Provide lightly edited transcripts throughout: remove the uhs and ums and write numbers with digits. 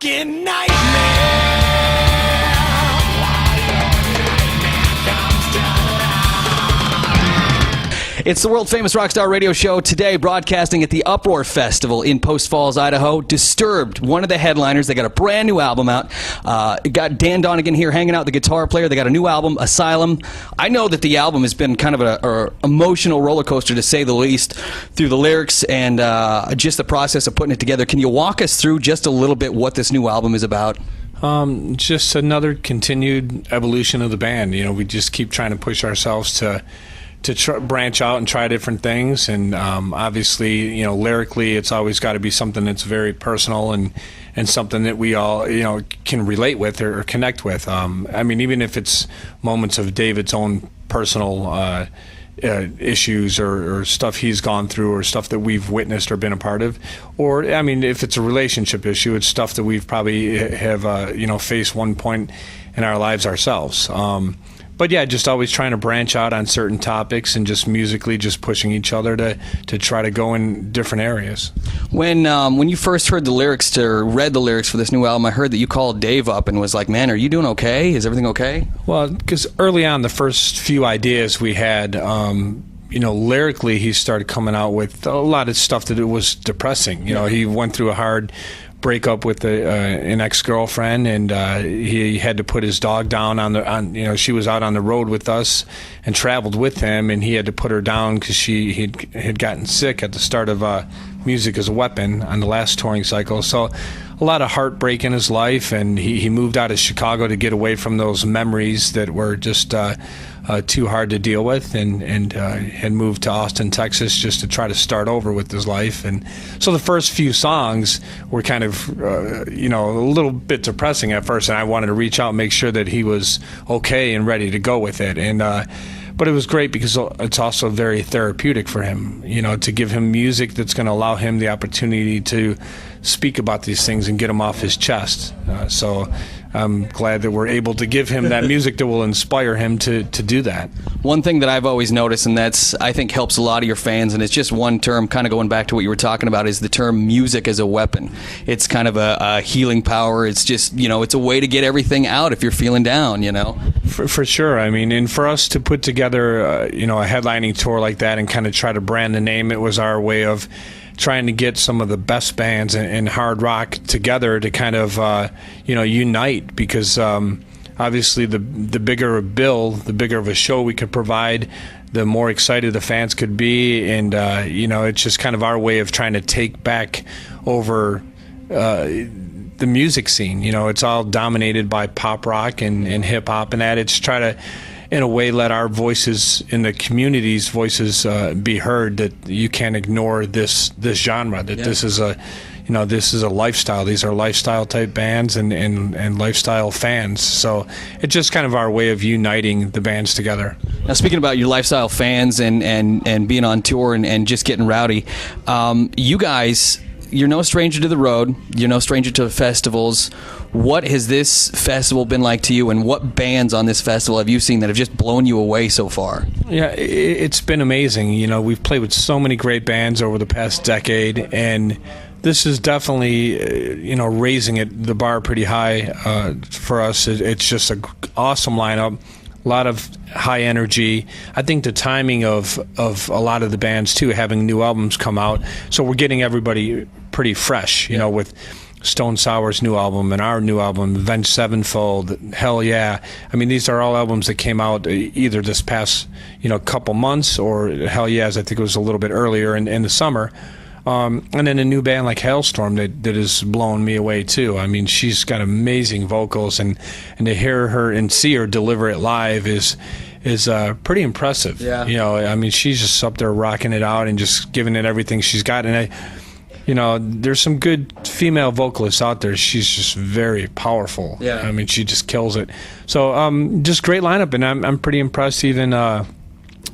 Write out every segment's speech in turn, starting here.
fucking nightmare. It's the world-famous Rockstar radio show today, broadcasting at the Uproar Festival in Post Falls, Idaho. Disturbed, one of the headliners. They got a brand new album out. Got Dan Donegan here hanging out, the guitar player. They got a new album, Asylum. I know that the album has been kind of an emotional roller coaster, to say the least, through the lyrics and just the process of putting it together. Can you walk us through just a little bit what this new album is about? Just another continued evolution of the band. You know, we just keep trying to push ourselves to branch out and try different things, and obviously, you know, lyrically, it's always got to be something that's very personal and something that we all, you know, can relate with or connect with. I mean, even if it's moments of David's own personal issues or stuff he's gone through or stuff that we've witnessed or been a part of, or I mean, if it's a relationship issue, it's stuff that we've probably have you know, faced one point in our lives ourselves. But yeah, just always trying to branch out on certain topics and just musically just pushing each other to try to go in different areas. When you first heard the lyrics or read the lyrics for this new album, I heard that you called Dave up and was like, "Man, are you doing okay? Is everything okay?" Well, because early on, the first few ideas we had, you know, lyrically, he started coming out with a lot of stuff that it was depressing. You know, he went through a hard breakup with an ex-girlfriend, and he had to put his dog down on you know, she was out on the road with us and traveled with him, and he had to put her down because he had gotten sick at the start of Music as a Weapon on the last touring cycle. So a lot of heartbreak in his life, and he moved out of Chicago to get away from those memories that were just too hard to deal with, and had moved to Austin, Texas, just to try to start over with his life. And so the first few songs were kind of you know, a little bit depressing at first, and I wanted to reach out and make sure that he was okay and ready to go with it. And but it was great because it's also very therapeutic for him, you know, to give him music that's going to allow him the opportunity to speak about these things and get them off his chest. So I'm glad that we're able to give him that music that will inspire him to do that. One thing that I've always noticed, and that's, I think, helps a lot of your fans, and it's just one term, kind of going back to what you were talking about, is the term music as a weapon. It's kind of a healing power. It's just, you know, it's a way to get everything out if you're feeling down, you know? For sure. I mean, and for us to put together, you know, a headlining tour like that and kind of try to brand the name, it was our way of trying to get some of the best bands in hard rock together to kind of, you know, unite, because obviously the bigger a bill, the bigger of a show we could provide, the more excited the fans could be. And, you know, it's just kind of our way of trying to take back over the music scene. You know, it's all dominated by pop rock and hip hop and that. It's try to, in a way, let our voices in the community's voices be heard, that you can't ignore this genre, that this is a, you know, this is a lifestyle. These are lifestyle type bands and lifestyle fans. So it's just kind of our way of uniting the bands together. Now, speaking about your lifestyle fans and being on tour and just getting rowdy, you guys, you're no stranger to the road. You're no stranger to festivals. What has this festival been like to you, and what bands on this festival have you seen that have just blown you away so far? Yeah, it's been amazing. You know, we've played with so many great bands over the past decade, and this is definitely, you know, raising the bar pretty high for us. It's just an awesome lineup. A lot of high energy. I think the timing of a lot of the bands too, having new albums come out, so we're getting everybody pretty fresh, you know, with Stone Sour's new album and our new album, Avenged Sevenfold, Hell Yeah. I mean, these are all albums that came out either this past, you know, couple months, or Hell Yeah's, I think it was a little bit earlier in the summer. And then a new band like Hailstorm that has blown me away too. I mean, she's got amazing vocals, and to hear her and see her deliver it live is pretty impressive. Yeah. You know, I mean, she's just up there rocking it out and just giving it everything she's got. And you know, there's some good female vocalists out there. She's just very powerful. Yeah. I mean, she just kills it. So just great lineup, and I'm pretty impressed even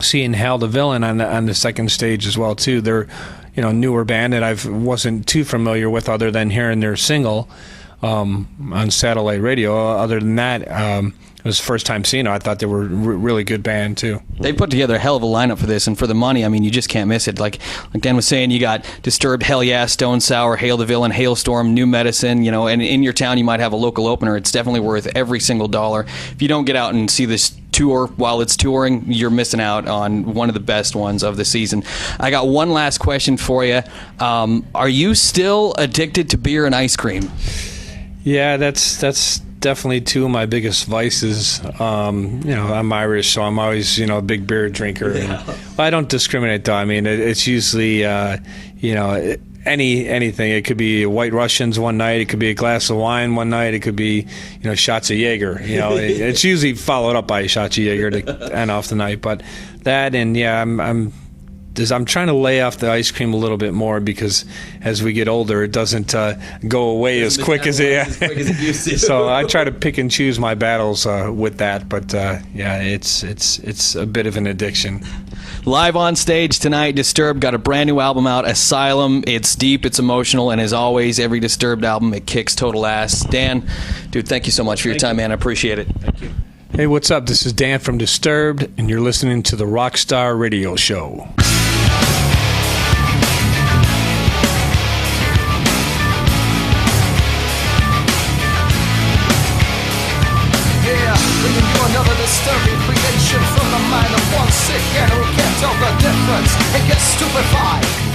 seeing Hal the Villain on the second stage as well too. They're, you know, newer band that I wasn't too familiar with other than hearing their single. on satellite radio. Other than that, it was the first time seeing them. I thought they were a really good band too. They put together a hell of a lineup for this, and for the money, I mean, you just can't miss it. Like Dan was saying, you got Disturbed, Hell Yeah, Stone Sour, Hail the Villain, Hailstorm, New Medicine, and in your town you might have a local opener. It's definitely worth every single dollar. If you don't get out and see this tour while it's touring, you're missing out on one of the best ones of the season. I got one last question for you. Are you still addicted to beer and ice cream? Yeah, that's definitely two of my biggest vices. I'm Irish, so I'm always, a big beer drinker. Yeah. And I don't discriminate, though. I mean, it's usually, anything. It could be White Russians one night. It could be a glass of wine one night. It could be, shots of Jaeger. It's usually followed up by shots of Jaeger to end off the night. But that, and yeah, I'm trying to lay off the ice cream a little bit more, because as we get older, it doesn't go away as quick as it used to. So I try to pick and choose my battles with that. But it's a bit of an addiction. Live on stage tonight, Disturbed got a brand new album out, Asylum. It's deep, it's emotional, and as always, every Disturbed album, it kicks total ass. Dan, dude, thank you so much for your time, man. I appreciate it. Thank you. Hey, what's up? This is Dan from Disturbed, and you're listening to the Rockstar Radio Show. Another disturbing creation from the mind of one sick and who can't tell the difference and gets stupefied.